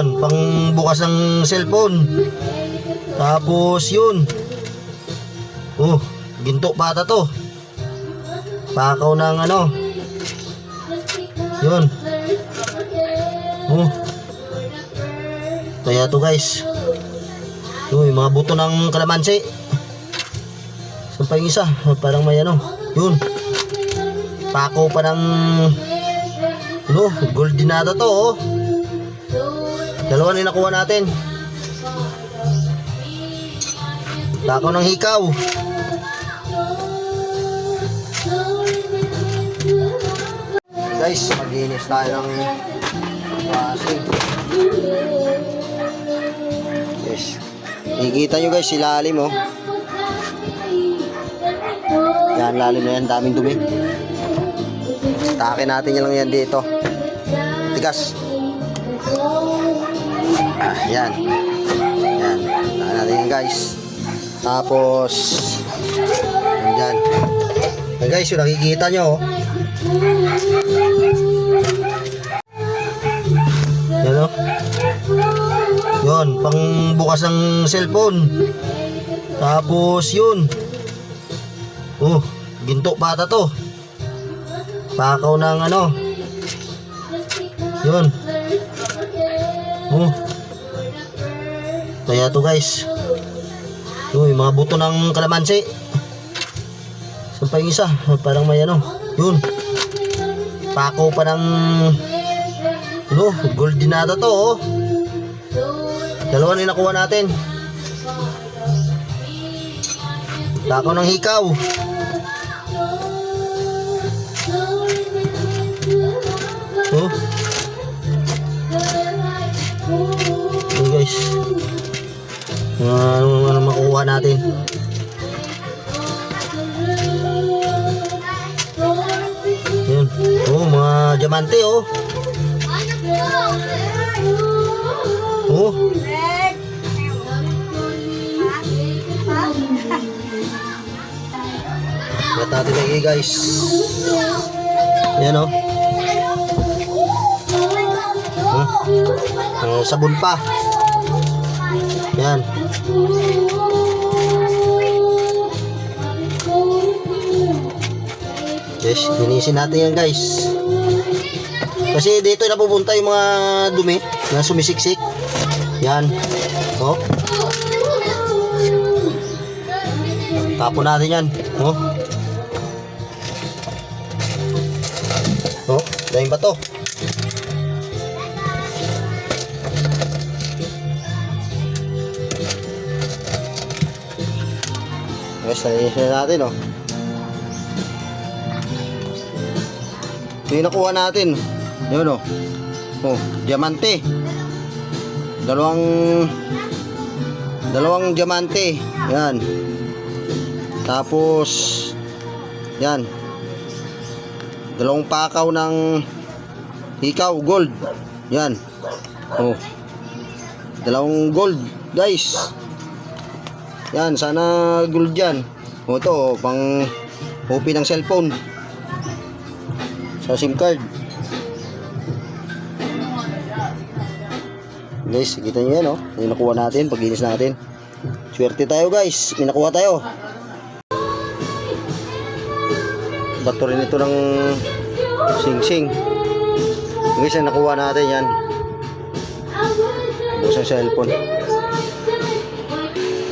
Yun, pang bukas ng cellphone. Tapos yun. Oh, ginto pata to. Pakaw ng ano. Yun. Oh. Kaya to guys. Yung mga buto ng kalamansi. Saan pa yung isa? Parang may ano. Yun. Pakaw pa ng ano, gold dinata to oh. Dalawa na nakuha natin. Pakaw ng hikaw. Guys, maglinis tayo ng washing. Yes. Nakikita nyo guys, ilalim oh. Yan, lalim na yan, daming dumi. Takin natin yan lang yan dito. Tigas. Yan. Yan. Takin natin yan guys. Tapos yan. Yan guys, yung nakikita nyo oh. Yan o. Yun, pang bukas ng cellphone. Tapos yun. Oh, ginto pata to. Pakaw ng ano. Yun. Oh. Kaya to guys. Yung mga buto ng kalamansi. Saan pa yung isa? Parang may ano. Yun. Pakaw pa ng ano, gold dinata to oh. Dalawa na nakuha natin. Pakaw ng hikaw. Oh. Okay guys. Ano makuha natin? Yan. Oh, mga diamante oh. Oh. Ba't natin lagi guys. Yan oh. Sabon pa. Yan. Yes, linisin natin yan guys. Kasi dito napupunta yung mga dumi na sumisiksik. Yan. Oh. Tapon natin yan. Oh. Oh, dahil ba to? Guys, nalinisin natin oh. Ito yung nakuha natin. Yun oh. Oh, diamante. Dalawang diamante. Yan. Tapos yan. Dalawang pakaw ng hikaw gold. Yan. Oh. Dalawang gold, guys. Yan, sana gold yan. O ito, pang OP ng cellphone. Sa SIM card. Guys, kita nyo yan, oh. Yung nakuha natin, paglinis natin. Swerte tayo, guys. May nakuha tayo. Bato rin ito ng sing-sing. Guys, yung nakuha natin yan. Buksan cellphone.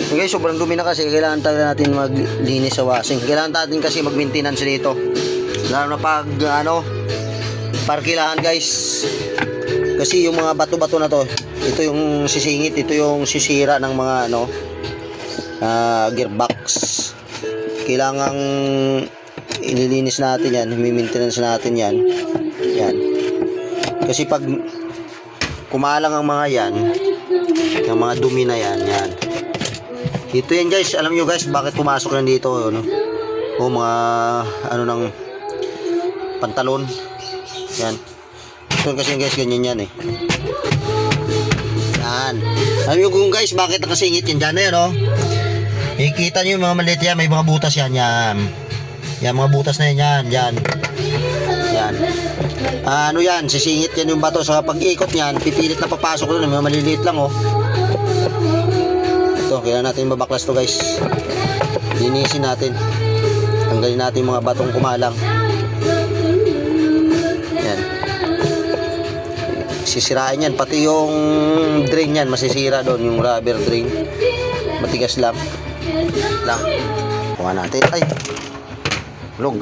Guys, sobrang dumi na kasi. Kailangan tayo natin maglinis sa washing. Kailangan natin kasi mag-maintenance dito. Lalo na pag, parkilahan, guys. Kasi yung mga bato-bato na to, ito yung sisingit, ito yung sisira ng mga, gearbox. Kailangang ililinis natin yan, i-maintenance natin yan. Yan. Kasi pag kumalang ang mga yan, yung mga dumi na yan, yan. Ito yan guys, alam nyo guys, bakit pumasok yan dito, ano? O mga, ng pantalon. Yan. Ito kasi guys, ganyan yan eh. Yan. Alam nyo kung guys, bakit nakasingit yan dyan na yan, oh? Ikita nyo yung mga maliit yan, may mga butas yan, yan. Yan, mga butas na yan, yan. Yan. Ano yan, sisingit yan yung bato. Sa pag-ikot niyan, pipilit na papasok doon. May maliliit lang oh. Ito, kailangan natin babaklas to guys. Linisin natin. Tanggalin natin yung mga batong kumalang. Yan. Sisirain yan. Pati yung drain yan, masisira doon. Yung rubber drain. Matigas lang. Kuha natin. Ay! Hulog.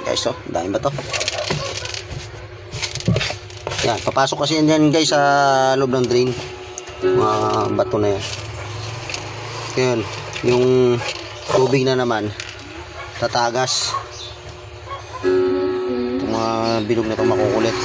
Guys, oh, dahil ba to? Yan, papasok kasi yan guys sa loob ng drain. Mga bato na yan. Yan, yung tubig na naman tatagas. Itong mga bilog na ito makukulit.